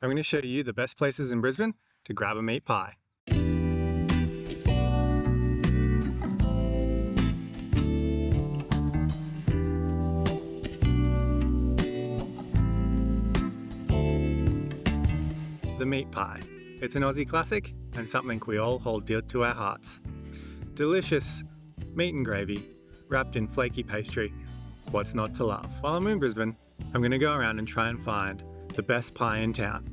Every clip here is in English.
I'm going to show you the best places in Brisbane to grab a meat pie. The meat pie. It's an Aussie classic and something we all hold dear to our hearts. Delicious meat and gravy wrapped in flaky pastry. What's not to love? While I'm in Brisbane, I'm going to go around and try and find the best pie in town,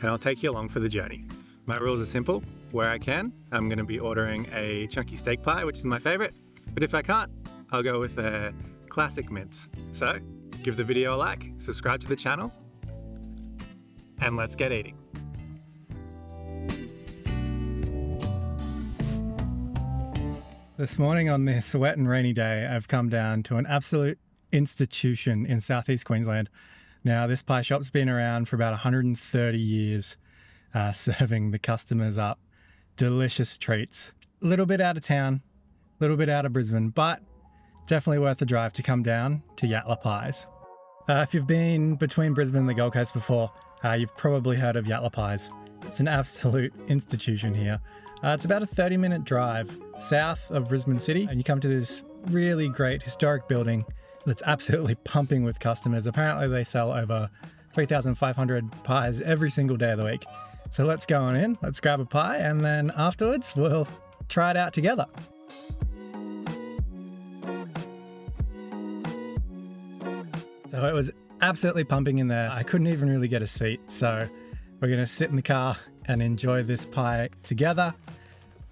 and I'll take you along for the journey. My rules are simple. Where I can, I'm going to be ordering a chunky steak pie, which is my favourite, but if I can't, I'll go with a classic mince. So, give the video a like, subscribe to the channel, and let's get eating. This morning on this wet and rainy day, I've come down to an absolute institution in southeast Queensland. Now, this pie shop's been around for about 130 years, serving the customers up delicious treats. A little bit out of town, a little bit out of Brisbane, but definitely worth the drive to come down to Yatala Pies. If you've been between Brisbane and the Gold Coast before, you've probably heard of Yatala Pies. It's an absolute institution here. It's about a 30-minute drive south of Brisbane City, and you come to this really great historic building that's absolutely pumping with customers. Apparently they sell over 3,500 pies every single day of the week. So let's go on in, let's grab a pie, and then afterwards we'll try it out together. So it was absolutely pumping in there. I couldn't even really get a seat. So we're gonna sit in the car and enjoy this pie together.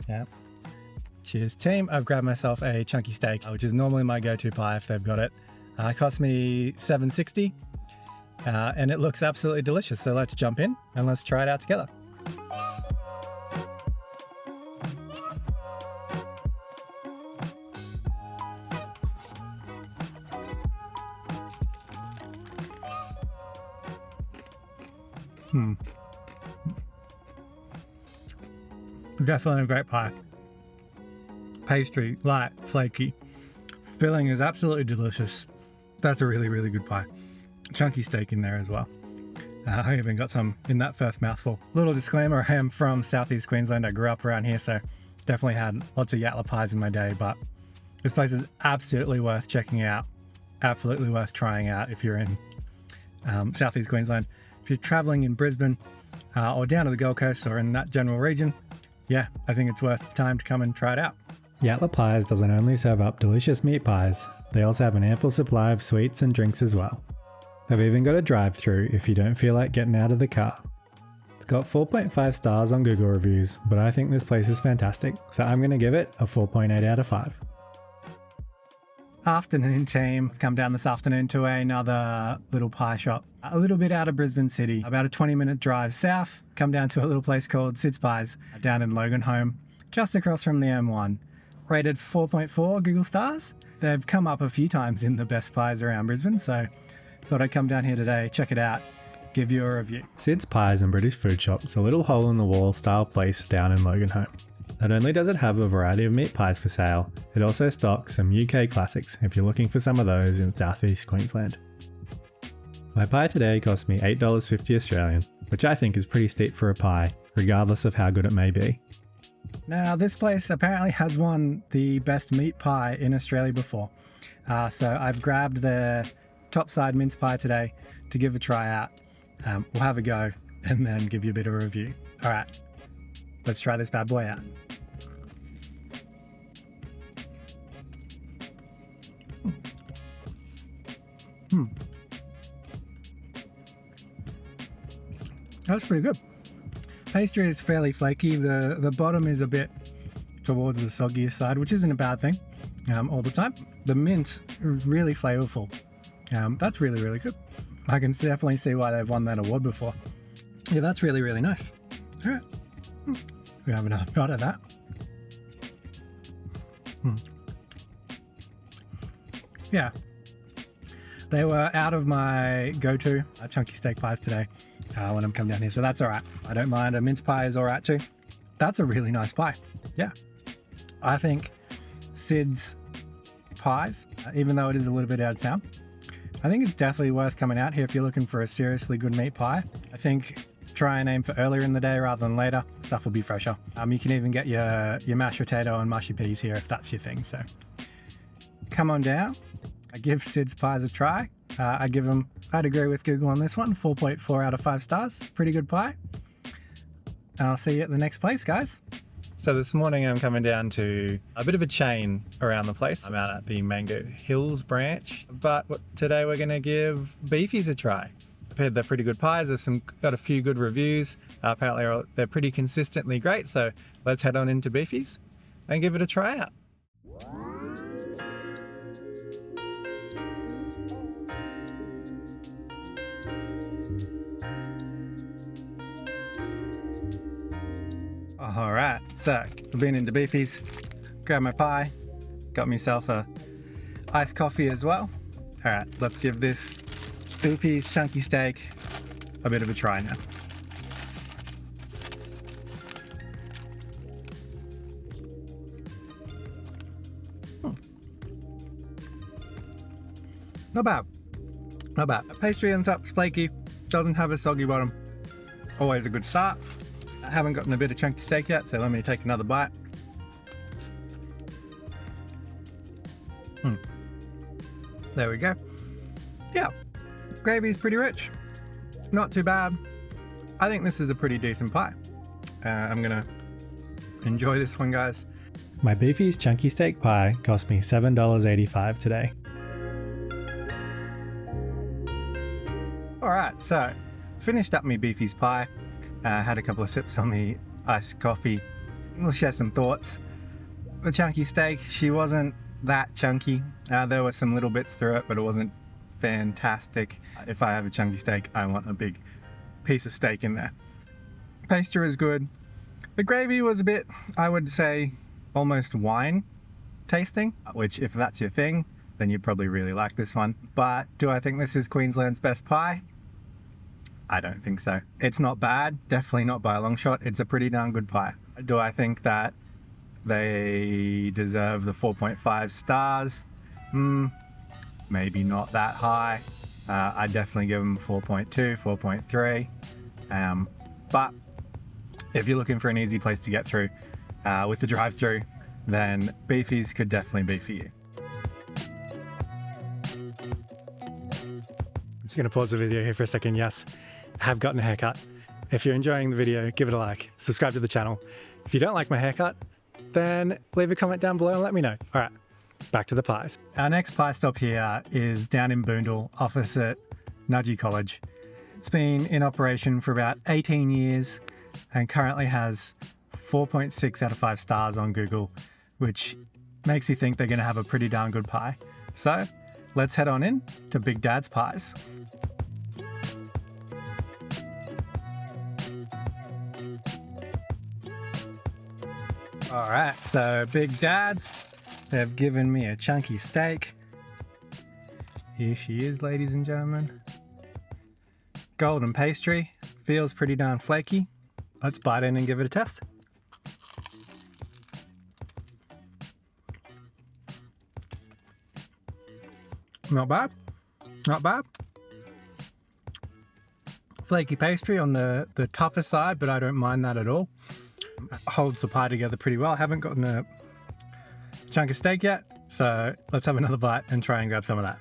Yeah. Cheers, team. I've grabbed myself a chunky steak, which is normally my go-to pie if they've got it. It cost me $7.60, and it looks absolutely delicious. So let's jump in and let's try it out together. Definitely a great pie. Pastry, light, flaky. Filling is absolutely delicious. That's a really, really good pie. Chunky steak in there as well. I even got some in that first mouthful. Little disclaimer, I am from southeast Queensland. I grew up around here, so definitely had lots of Yatala pies in my day, but this place is absolutely worth checking out. Absolutely worth trying out if you're in southeast Queensland. If you're traveling in Brisbane or down to the Gold Coast or in that general region, yeah, I think it's worth the time to come and try it out. Yatala Pies doesn't only serve up delicious meat pies, they also have an ample supply of sweets and drinks as well. They've even got a drive-through if you don't feel like getting out of the car. It's got 4.5 stars on Google reviews, but I think this place is fantastic, so I'm going to give it a 4.8 out of 5. Afternoon team, come down this afternoon to another little pie shop. A little bit out of Brisbane City, about a 20-minute drive south, come down to a little place called Sid's Pies down in Loganholme, just across from the M1. Rated 4.4 Google stars. They've come up a few times in the best pies around Brisbane, so thought I'd come down here today, check it out, give you a review. Sid's Pies and British Food Shop's a little hole-in-the-wall style place down in Loganholme. Not only does it have a variety of meat pies for sale, it also stocks some UK classics if you're looking for some of those in southeast Queensland. My pie today cost me $8.50 Australian, which I think is pretty steep for a pie, regardless of how good it may be. Now, this place apparently has won the best meat pie in Australia before. So I've grabbed their topside mince pie today to give a try out. We'll have a go and then give you a bit of a review. All right, let's try this bad boy out. That's pretty good. Pastry is fairly flaky. The bottom is a bit towards the soggier side, which isn't a bad thing all the time. The mince is really flavorful. That's really, really good. I can definitely see why they've won that award before. Yeah, that's really, really nice. All right. We have another bite of that. Yeah. They were out of my go-to chunky steak pies today when I'm coming down here, so that's all right. I don't mind. A mince pie is all right too. That's a really nice pie. Yeah. I think Sid's Pies, even though it is a little bit out of town, I think it's definitely worth coming out here if you're looking for a seriously good meat pie. I think Try and aim for earlier in the day rather than later. Stuff will be fresher. You can even get your mashed potato and mushy peas here if that's your thing. So come on down. I give Sid's Pies a try. I'd agree with Google on this one, 4.4 out of 5 stars. Pretty good pie. And I'll see you at the next place, guys. So this morning I'm coming down to a bit of a chain around the place. I'm out at the Mango Hills branch, but today we're gonna give Beefy's a try. I've heard they're pretty good pies. Got a few good reviews. Apparently they're pretty consistently great. So let's head on into Beefy's and give it a try out. All right, so I've been into Beefy's, grabbed my pie, got myself a iced coffee as well. All right, let's give this Beefy's chunky steak a bit of a try now. Not bad, not bad. Pastry on top's flaky, doesn't have a soggy bottom. Always a good start. I haven't gotten a bit of chunky steak yet, so let me take another bite. There we go. Yeah, gravy's pretty rich. Not too bad. I think this is a pretty decent pie. I'm gonna enjoy this one, guys. My Beefy's chunky steak pie cost me $7.85 today. All right, so finished up my Beefy's pie. Had a couple of sips on the iced coffee. We'll share some thoughts. The chunky steak, she wasn't that chunky. There were some little bits through it, but it wasn't fantastic. If I have a chunky steak, I want a big piece of steak in there. Pastry is good. The gravy was a bit, I would say, almost wine tasting, which if that's your thing, then you'd probably really like this one. But do I think this is Queensland's best pie? I don't think so. It's not bad, definitely not by a long shot. It's a pretty darn good pie. Do I think that they deserve the 4.5 stars? Maybe not that high. I'd definitely give them 4.2, 4.3. But if you're looking for an easy place to get through with the drive-through, then Beefy's could definitely be for you. I'm just going to pause the video here for a second. Yes, I have gotten a haircut. If you're enjoying the video, give it a like, subscribe to the channel. If you don't like my haircut, then leave a comment down below and let me know. All right, back to the pies. Our next pie stop here is down in Boondall, opposite Nudgee College. It's been in operation for about 18 years and currently has 4.6 out of 5 stars on Google, which makes me think they're gonna have a pretty darn good pie. So let's head on in to Big Dad's Pies. All right, so Big Dad's, they've given me a chunky steak. Here she is, ladies and gentlemen. Golden pastry, feels pretty darn flaky. Let's bite in and give it a test. Not bad, not bad. Flaky pastry on the tougher side, but I don't mind that at all. Holds the pie together pretty well. I haven't gotten a chunk of steak yet, so let's have another bite and try and grab some of that.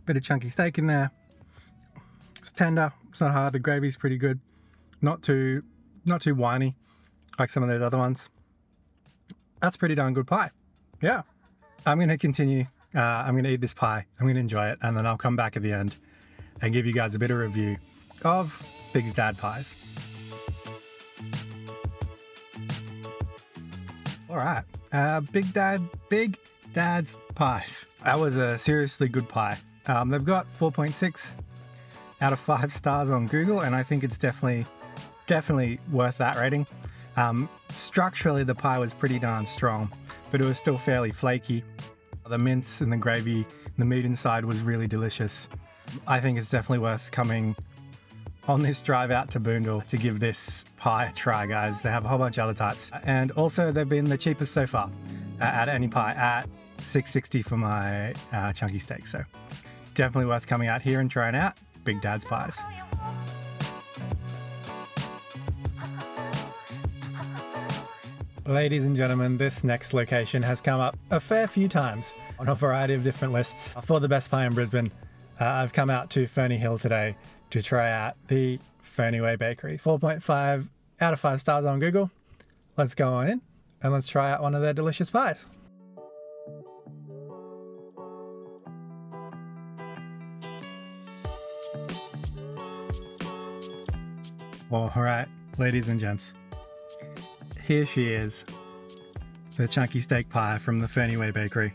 Bit of chunky steak in there. It's tender, it's not hard, the gravy's pretty good. Not too winey like some of those other ones. That's pretty darn good pie. Yeah. I'm going to continue. I'm going to eat this pie. I'm going to enjoy it. And then I'll come back at the end and give you guys a bit of review of Big Dad's Pies. All right. Big Dad's Pies. That was a seriously good pie. They've got 4.6 out of 5 stars on Google, and I think it's definitely worth that rating. Structurally, the pie was pretty darn strong, but it was still fairly flaky. The mince and the gravy, the meat inside was really delicious. I think it's definitely worth coming on this drive out to Boondall to give this pie a try, guys. They have a whole bunch of other types, and also they've been the cheapest so far. at any pie at $6.60 for my chunky steak. So definitely worth coming out here and trying out Big Dad's Pies. Ladies and gentlemen, this next location has come up a fair few times on a variety of different lists for the best pie in Brisbane. I've come out to Ferny Hill today to try out the Ferny Way Bakery. 4.5 out of 5 stars on Google. Let's go on in and let's try out one of their delicious pies. All right, ladies and gents. Here she is, the chunky steak pie from the Ferny Way Bakery.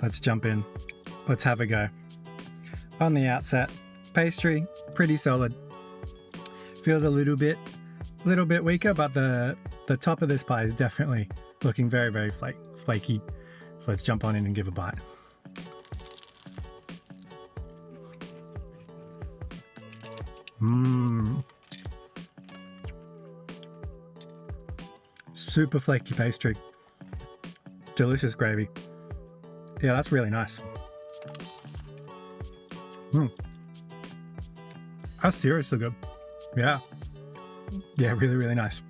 Let's jump in. Let's have a go. On the outset, pastry, pretty solid. Feels a little bit weaker, but the top of this pie is definitely looking very, very flaky. So let's jump on in and give a bite. Super flaky pastry. Delicious gravy. Yeah, that's really nice. That's seriously good. Yeah, really, really nice.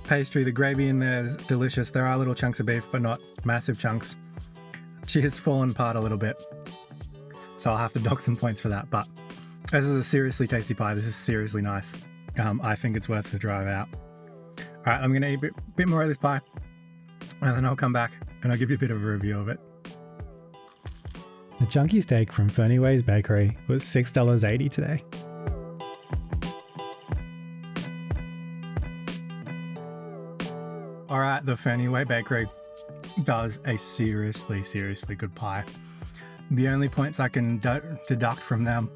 Pastry, the gravy in there is delicious. There are little chunks of beef, but not massive chunks. She has fallen apart a little bit, so I'll have to dock some points for that. But this is a seriously tasty pie. This is seriously nice. I think it's worth the drive out. All right, I'm going to eat a bit more of this pie, and then I'll come back and I'll give you a bit of a review of it. The chunky steak from Ferny Way's Bakery was $6.80 today. All right, the Ferny Way Bakery does a seriously good pie. The only points I can deduct from them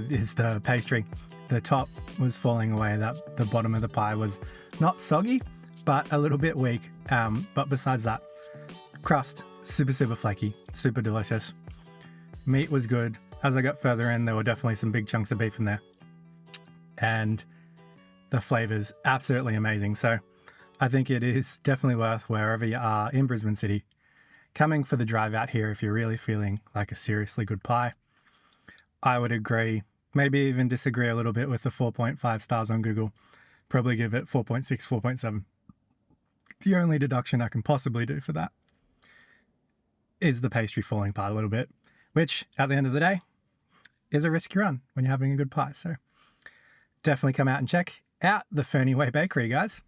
is the pastry. The top was falling away. The bottom of the pie was not soggy, but a little bit weak. But besides that, crust, super flaky, super delicious. Meat was good. As I got further in, there were definitely some big chunks of beef in there. And the flavors, absolutely amazing. So I think it is definitely worth, wherever you are in Brisbane City, coming for the drive out here if you're really feeling like a seriously good pie. I would agree, maybe even disagree a little bit with the 4.5 stars on Google. Probably give it 4.6, 4.7. The only deduction I can possibly do for that is the pastry falling apart a little bit, which at the end of the day is a risky run when you're having a good pie. So definitely come out and check out the Ferny Way Bakery, guys.